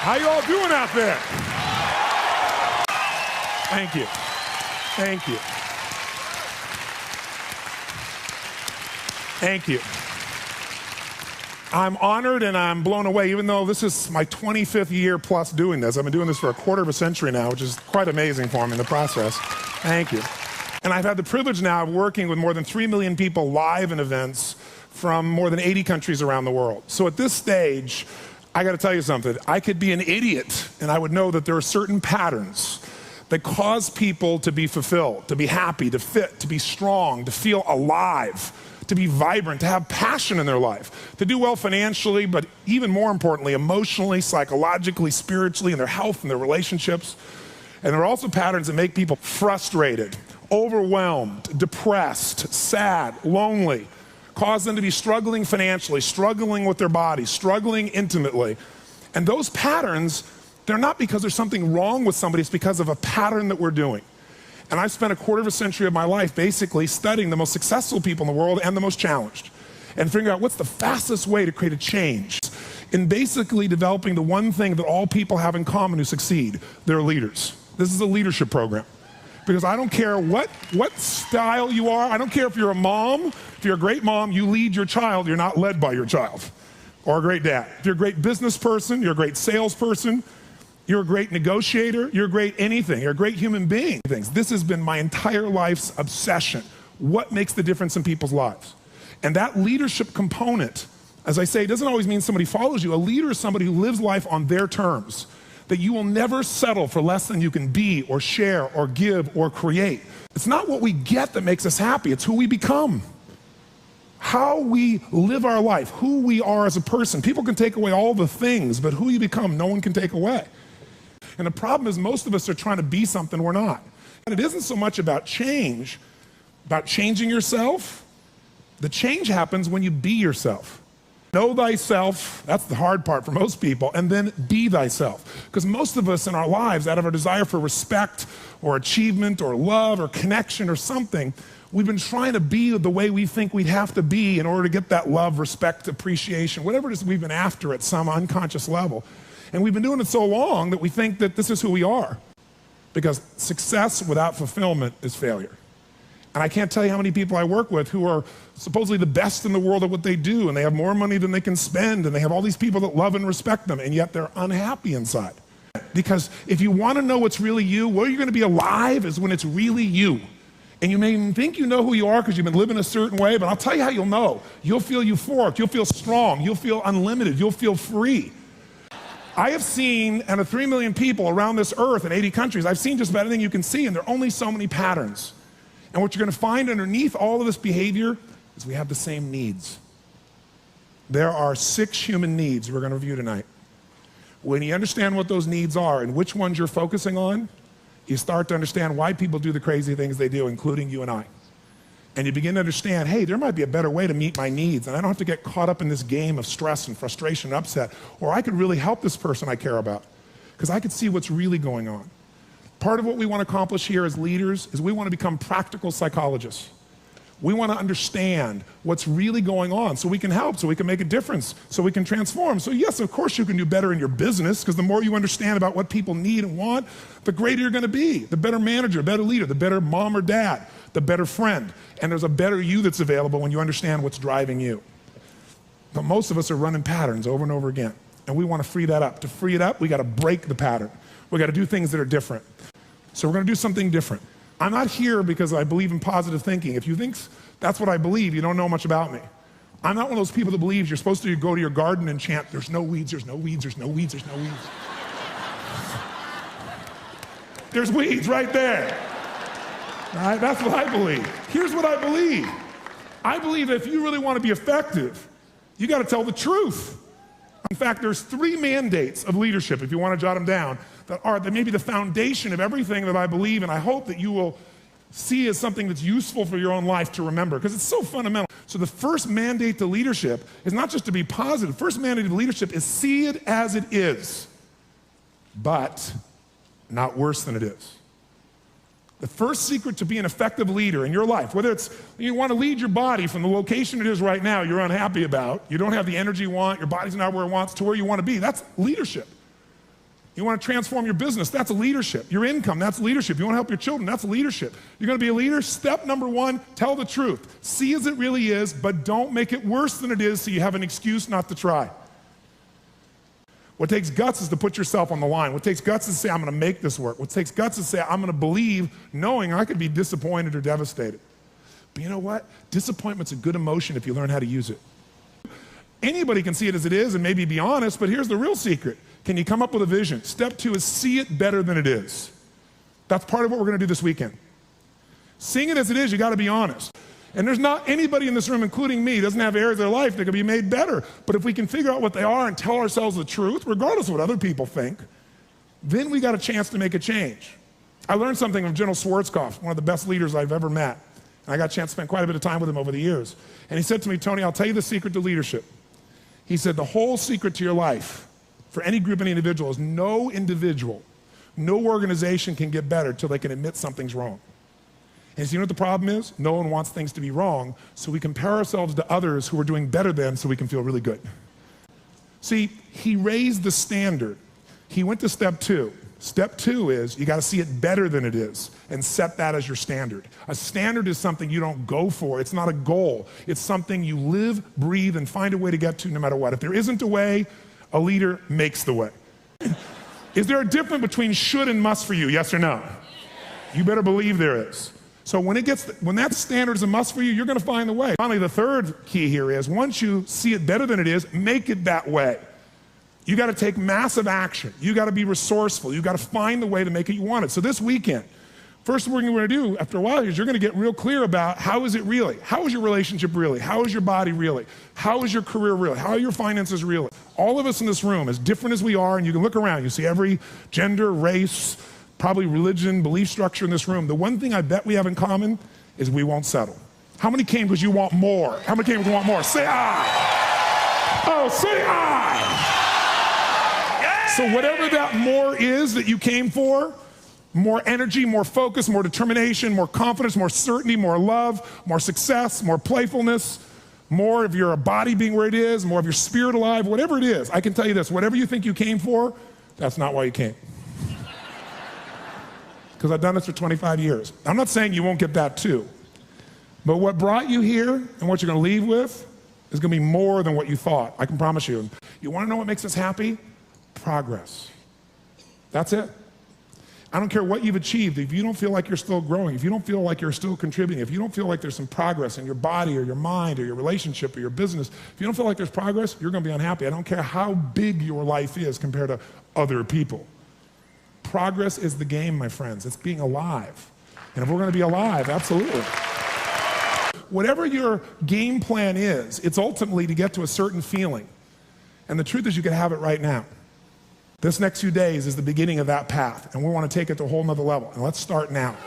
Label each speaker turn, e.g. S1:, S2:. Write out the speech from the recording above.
S1: How you all doing out there? Thank you. Thank you. Thank you. I'm honored and I'm blown away, even though this is my 25th year plus doing this. I've been doing this for a quarter of a century now, which is quite amazing for me in the process. Thank you. And I've had the privilege now of working with more than 3 million people live in events from more than 80 countries around the world. So at this stage, I got to tell you something. I could be an idiot and I would know that there are certain patterns that cause people to be fulfilled, to be happy, to fit, to be strong, to feel alive, to be vibrant, to have passion in their life, to do well financially, but even more importantly, emotionally, psychologically, spiritually, in their health and their relationships. And there are also patterns that make people frustrated, overwhelmed, depressed, sad, lonely, cause them to be struggling financially, struggling with their body, struggling intimately. And those patterns, they're not because there's something wrong with somebody, it's because of a pattern that we're doing. And I've spent a quarter of a century of my life basically studying the most successful people in the world and the most challenged, and figuring out what's the fastest way to create a change in basically developing the one thing that all people have in common who succeed. They're leaders. This is a leadership program. Because I don't care what style you are. I don't care if you're a mom. If you're a great mom, you lead your child. You're not led by your child. Or a great dad. If you're a great business person, you're a great salesperson, you're a great negotiator, you're a great anything, you're a great human being. This has been my entire life's obsession. What makes the difference in people's lives? And that leadership component, as I say, doesn't always mean somebody follows you. A leader is somebody who lives life on their terms, that you will never settle for less than you can be or share or give or create. It's not what we get that makes us happy, it's who we become. How we live our life, who we are as a person. People can take away all the things, but who you become, no one can take away. And the problem is most of us are trying to be something we're not. And it isn't so much about change, about changing yourself. The change happens when you be yourself. Know thyself, that's the hard part for most people, and then be thyself. Because most of us in our lives, out of our desire for respect or achievement or love or connection or something, we've been trying to be the way we think we'd have to be in order to get that love, respect, appreciation, whatever it is we've been after at some unconscious level. And we've been doing it so long that we think that this is who we are. Because success without fulfillment is failure. And I can't tell you how many people I work with who are supposedly the best in the world at what they do, and they have more money than they can spend, and they have all these people that love and respect them, and yet they're unhappy inside. Because if you want to know what's really you, where you're going to be alive is when it's really you. And you may even think you know who you are because you've been living a certain way, but I'll tell you how you'll know. You'll feel euphoric, you'll feel strong, you'll feel unlimited, you'll feel free. I have seen, and of 3 million people around this earth in 80 countries, I've seen just about anything you can see, and there are only so many patterns. And what you're going to find underneath all of this behavior is we have the same needs. There are 6 human needs we're going to review tonight. When you understand what those needs are and which ones you're focusing on, you start to understand why people do the crazy things they do, including you and I. And you begin to understand, hey, there might be a better way to meet my needs, and I don't have to get caught up in this game of stress and frustration and upset, or I could really help this person I care about, because I could see what's really going on. Part of what we want to accomplish here as leaders is we want to become practical psychologists. We want to understand what's really going on so we can help, so we can make a difference, so we can transform. So yes, of course you can do better in your business, because the more you understand about what people need and want, the greater you're going to be. The better manager, better leader, the better mom or dad, the better friend. And there's a better you that's available when you understand what's driving you. But most of us are running patterns over and over again. And we want to free that up. To free it up, we got to break the pattern. We got to do things that are different. So we're going to do something different. I'm not here because I believe in positive thinking. If you think that's what I believe, you don't know much about me. I'm not one of those people that believes you're supposed to go to your garden and chant, there's no weeds, there's no weeds, there's no weeds, there's no weeds. There's weeds right there. All right, that's what I believe. Here's what I believe. I believe that if you really want to be effective, you got to tell the truth. In fact, there's 3 mandates of leadership, if you want to jot them down, that may be the foundation of everything that I believe, and I hope that you will see as something that's useful for your own life to remember, because it's so fundamental. So the first mandate to leadership is not just to be positive. First mandate to leadership is see it as it is, but not worse than it is. The first secret to be an effective leader in your life, whether it's you want to lead your body from the location it is right now you're unhappy about, you don't have the energy you want, your body's not where it wants, to where you want to be, that's leadership. You want to transform your business, that's leadership. Your income, that's leadership. You want to help your children, that's leadership. You're going to be a leader? Step number one, tell the truth. See as it really is, but don't make it worse than it is so you have an excuse not to try. What takes guts is to put yourself on the line. What takes guts is to say, I'm going to make this work. What takes guts is to say, I'm going to believe, knowing I could be disappointed or devastated. But you know what? Disappointment's a good emotion if you learn how to use it. Anybody can see it as it is and maybe be honest, but here's the real secret. Can you come up with a vision? Step two is see it better than it is. That's part of what we're going to do this weekend. Seeing it as it is, you got to be honest. And there's not anybody in this room, including me, doesn't have areas of their life that can be made better. But if we can figure out what they are and tell ourselves the truth, regardless of what other people think, then we got a chance to make a change. I learned something from General Schwarzkopf, one of the best leaders I've ever met. And I got a chance to spend quite a bit of time with him over the years. And he said to me, Tony, I'll tell you the secret to leadership. He said, the whole secret to your life, for any group, any individual, is no individual, no organization can get better till they can admit something's wrong. And so you know what the problem is? No one wants things to be wrong, so we compare ourselves to others who are doing better than so we can feel really good. See, he raised the standard. He went to step two. Step two is you got to see it better than it is and set that as your standard. A standard is something you don't go for. It's not a goal. It's something you live, breathe, and find a way to get to no matter what. If there isn't a way, a leader makes the way. Is there a difference between should and must for you? Yes or no? You better believe there is. So when that standard is a must for you, you're going to find the way. Finally, the third key here is once you see it better than it is, make it that way. You got to take massive action. You got to be resourceful. You got to find the way to make it you want it. So this weekend, first thing we're going to do after a while is you're going to get real clear about how is it really? How is your relationship really? How is your body really? How is your career really? How are your finances really? All of us in this room, as different as we are, and you can look around, you see every gender, race, probably religion, belief structure in this room. The one thing I bet we have in common is we won't settle. How many came because you want more? How many came because you want more? Say I. Oh, say I. So whatever that more is that you came for, more energy, more focus, more determination, more confidence, more certainty, more love, more success, more playfulness, more of your body being where it is, more of your spirit alive, whatever it is, I can tell you this, whatever you think you came for, that's not why you came. Because I've done this for 25 years. I'm not saying you won't get that too. But what brought you here and what you're going to leave with is going to be more than what you thought. I can promise you. You want to know what makes us happy? Progress. That's it. I don't care what you've achieved. If you don't feel like you're still growing, if you don't feel like you're still contributing, if you don't feel like there's some progress in your body or your mind or your relationship or your business, if you don't feel like there's progress, you're going to be unhappy. I don't care how big your life is compared to other people. Progress is the game, my friends. It's being alive. And if we're going to be alive, absolutely. Whatever your game plan is, it's ultimately to get to a certain feeling. And the truth is you can have it right now. This next few days is the beginning of that path, and we want to take it to a whole nother level. And let's start now.